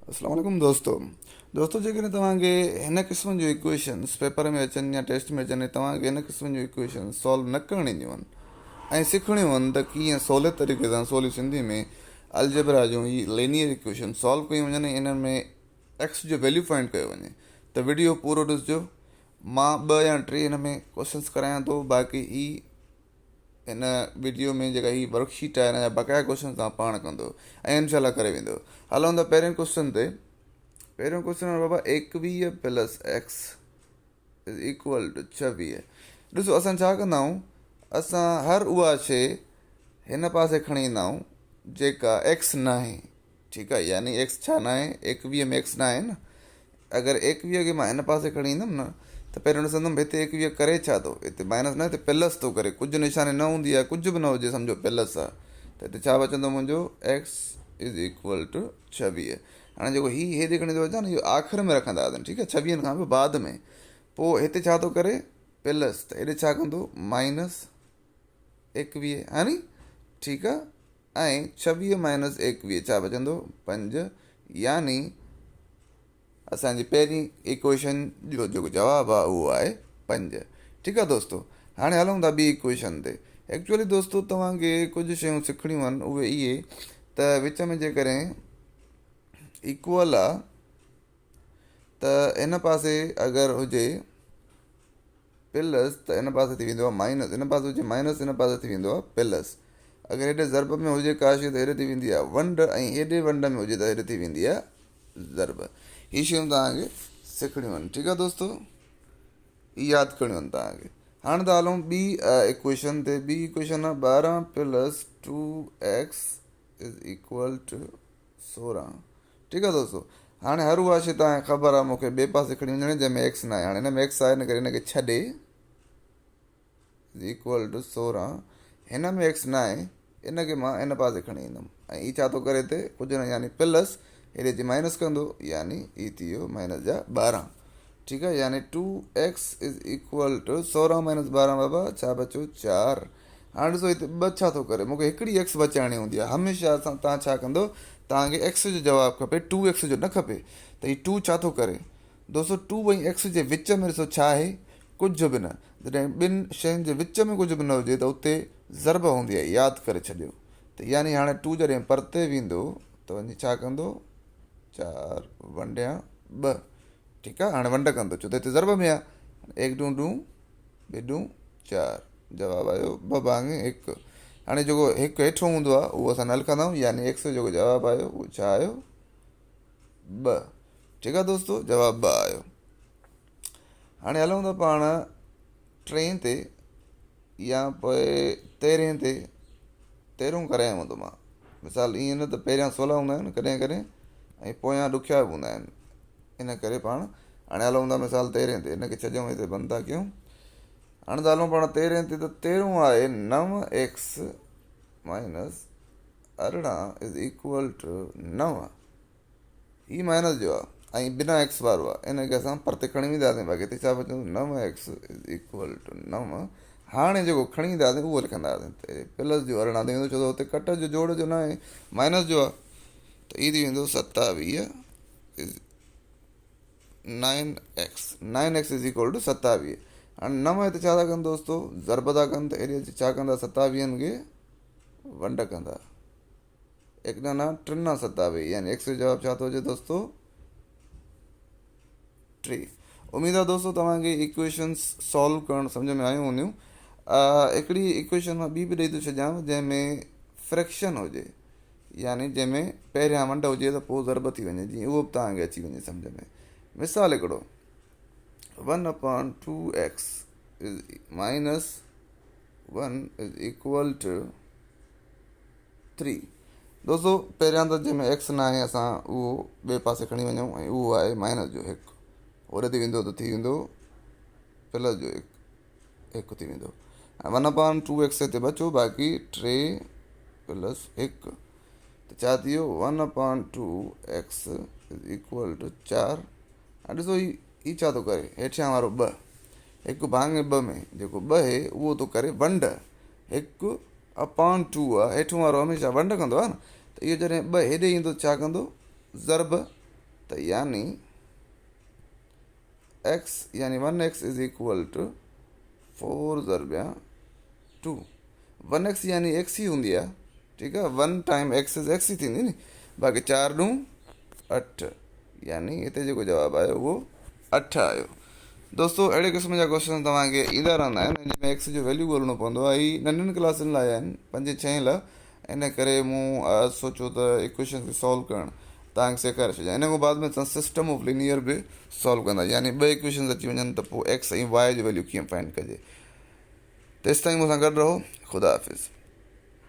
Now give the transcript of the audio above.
अस्सलाम वालेकुम दोस्तों जेकॾहिं तव्हांखे हिन क़िस्म जूं इक्वेशन्स पेपर में अचनि या टेस्ट में अचनि तव्हांखे हिन क़िस्म जूं इक्वेशन सॉल्व न करणियूं ईंदियूं आहिनि ऐं सिखणियूं आहिनि त कीअं सवले तरीक़े सां सवली सिंधी में अलजबरा जूं ही लीनियर इक्वेशन सॉल्व कयूं वञनि इन्हनि में एक्स जो वैल्यू फाइंड कयो वञे त वीडियो पूरो ॾिसिजो। मां 2 या 3 हिन में क्वेश्चन्स करायां थो, बाक़ी ही हिन वीडियो में जेका ही वर्कशीट आहे हिन जा बक़ाया क्वेश्चन तव्हां पाण कंदो ऐं इनशाला करे वेंदो। हलूं था पहिरें क्वेश्चन ते। पहिरियों क्वेश्चन आहे बाबा 21 plus x is equal to 26। ॾिसो असां छा कंदा आहियूं, असां हर उहा शइ हिन पासे खणी ईंदा आहियूं जेका एक्स न आहे। ठीकु आहे, यानी एक्स छा न आहे, 21 में एक्स न आहे न। अगरि 21 खे मां हिन पासे खणी ईंदुमि न त पहिरियों ॾिसंदुमि हिते 21 करे छा थो, हिते माइनस न, हिते प्लस थो करे, कुझु निशानी न हूंदी आहे, कुझु बि न हुजे, सम्झो प्लस आहे त हिते छा बचंदो मुंहिंजो एक्स इज़ इक्वल टू 26। हाणे जेको हीउ हेॾे खणी थो अचां न, इहो आख़िर में रखंदा हुआसीं, ठीकु आहे, 26 खां बि बाद में। पोइ हिते छा थो करे प्लस, त हेॾे छा कंदो माइनस 21 है नी, ठीकु आहे। ऐं 26 माइनस 21 छा बचंदो 5, यानी असांजी पहिरीं इक्वेशन जो जेको जवाबु आहे उहो आहे 5। ठीकु आहे दोस्तो। हाणे हलूं था ॿी इक्वेशन ते। एक्चुअली दोस्तो तव्हांखे कुझु शयूं सिखणियूं आहिनि, उहे इहे त विच में जेकॾहिं इक्वल आहे त हिन पासे अगरि हुजे प्लस त हिन पासे थी वेंदो आहे माइनस, हिन पासे हुजे माइनस हिन पासे थी वेंदो आहे प्लस। अगरि हेॾे ज़रब में हुजे का शइ त हेॾे थी वेंदी आहे वंड, ऐं हेॾे वंड में हुजे त हेॾे थी वेंदी आहे ज़रब। हीअ शयूं तव्हांखे सिखणियूं आहिनि, ठीकु आहे दोस्तो, हीअ यादि करणियूं आहिनि तव्हांखे। हाणे था हलूं ॿी इक्वेशन ते। ॿी इक्वेशन आहे 12 plus 2x is equal to 16। ठीकु आहे दोस्तो। हाणे हर उहा शइ तव्हांखे ख़बर आहे, मूंखे ॿिए पासे खणी वञणी जंहिंमें एक्स न आहे। हाणे हिन में एक्स आहे, हिन करे हिनखे छॾे इज़ इक्वल टू 16। हिन में एक्स न आहे, इनखे मां हिन पासे खणी ईंदुमि ऐं हीअ छा थो करे हिते कुझु न, यानी प्लस हेॾे अची माइनस कंदो, यानी ई थी वियो माइनस जा 12। ठीकु आहे, यानी 2x is equal to 16 minus 12 बाबा छा बचो 4। हाणे ॾिसो हिते 2 छा थो करे, मूंखे हिकिड़ी एक्स बचाइणी हूंदी आहे हमेशह। तव्हां छा कंदो, तव्हांखे एक्स जो जवाबु खपे, 2x जो न खपे। त हीउ 2 छा थो करे दोस्तो, 2 ऐं एक्स जे विच में ॾिसो छा आहे, कुझु बि न। जॾहिं ॿिनि शयुनि जे विच में कुझु बि न हुजे त उते ज़रब हूंदी आहे, यादि करे छॾियो। त यानी हाणे 2 जॾहिं परते वेंदो त वञी छा कंदो 4 वंडिया 2। ठीकु आहे, हाणे वंड कंदो छो त हिते ज़रब में आहे। 1 2 2 2 2 4, जवाबु आयो 2 भाङे 1। हाणे जेको हिकु हेठो हूंदो आहे उहो असां न लिखंदा आहियूं, यानी एक्स जो जेको जवाबु आयो उहो छा आयो 2। ठीकु आहे दोस्तो, जवाबु 2 आयो। हाणे हलूं था पाण 3 ते, या पोइ 13 ते। 13 करायां हूंदो मां, मिसाल ईअं न त पहिरियां सवला हूंदा आहिनि कॾहिं कॾहिं ऐं पोयां ॾुखिया बि हूंदा आहिनि, इन करे पाण हाणे हलूं था मिसाल 13 ते। हिनखे छॾियूं, हिते बंदि था कयूं। हाणे था हलूं पाण 13 ते। त 13 आहे 9x minus 18 is equal two 9। हीअ माइनस जो आहे ऐं बिना एक्स वारो आहे, इनखे असां परते खणी वेंदासीं, बाक़ी हिते छा बचंदो 9x इज़ इक्वल टू 9। हाणे जेको खणी ईंदासीं उहो लिखंदा हुआसीं, प्लस जो 18 थी वेंदो, छो त हुते कट जो जोड़ जो न आहे, माइनस जो आहे। त इहो थी वेंदो 27 is 9x is equal two 27। हाणे 9 हिते छा था कनि दोस्तो, ज़रब था कनि, त हेॾे अची छा कंदा 27 खे वंड कंदा, 1 9 3 27, यानी एक्स जो जवाबु छा थो अचे दोस्तो 3। उमेदु आहे दोस्तो तव्हांखे इक्वेशन्स सॉल्व करणु सम्झ में आयूं हूंदियूं। हिकिड़ी इक्वेशन मां ॿी बि ॾेई थो छॾियां जंहिंमें फ्रैक्शन हुजे, यानी जंहिंमें पहिरियां वंड हुजे त पोइ ज़रब थी वञे, जीअं उहो बि तव्हांखे अची वञे सम्झ में। मिसाल हिकिड़ो 1/2x is minus 1 is equal to 3। दोस्तो पहिरियां त जंहिंमें एक्स न आहे असां उहो ॿिए पासे खणी वञूं, ऐं उहो आहे माइनस जो 1। होॾे थी वेंदो त थी वेंदो प्लस जो 1 थी वेंदो। 1/2x हिते बचो, बाक़ी 3 प्लस 1, त छा थी वियो 1/2x इज़ इक्वल टू 4। हाणे ॾिसो हीउ छा थो करे, हेठियां वारो 2, 1 भाङे 2 में जेको 2 आहे उहो थो करे वंड। 1/2 आहे, हेठो वारो हमेशह वंड कंदो आहे न, त इहो जॾहिं 2 हेॾे ईंदो छा कंदो ज़रब, त यानी x यानी 1x is equal two 4 ज़रबिया 2। 1x यानी x ही हूंदी आहे, ठीकु आहे। 1 टाइम x इज़ x ही थींदी नी, बाक़ी 4 ॾूं 8, यानी हिते जेको जवाबु आयो उहो 8 आयो। दोस्तों अहिड़े क़िस्म जा क्वेश्चन तव्हांखे ईंदा रहंदा आहिनि जंहिंमें एक्स जो वैल्यू ॻोल्हणो पवंदो आहे। हीअ नंढनि क्लासुनि लाइ आहिनि, 5-6 लाइ। इन करे मूं सोचियो त इक्वेशन खे सॉल्व करणु तव्हांखे सेखारे छॾियां। इन खां बाद में तव्हां सिस्टम ऑफ लीनियर बि सॉल्व कंदा, यानी 2 इक्वेशन अची वञनि त पोइ एक्स ऐं वाई जी वैल्यू कीअं फाइंड कजे। तेसिताईं मूंसां गॾु रहो। ख़ुदा हाफ़िज़।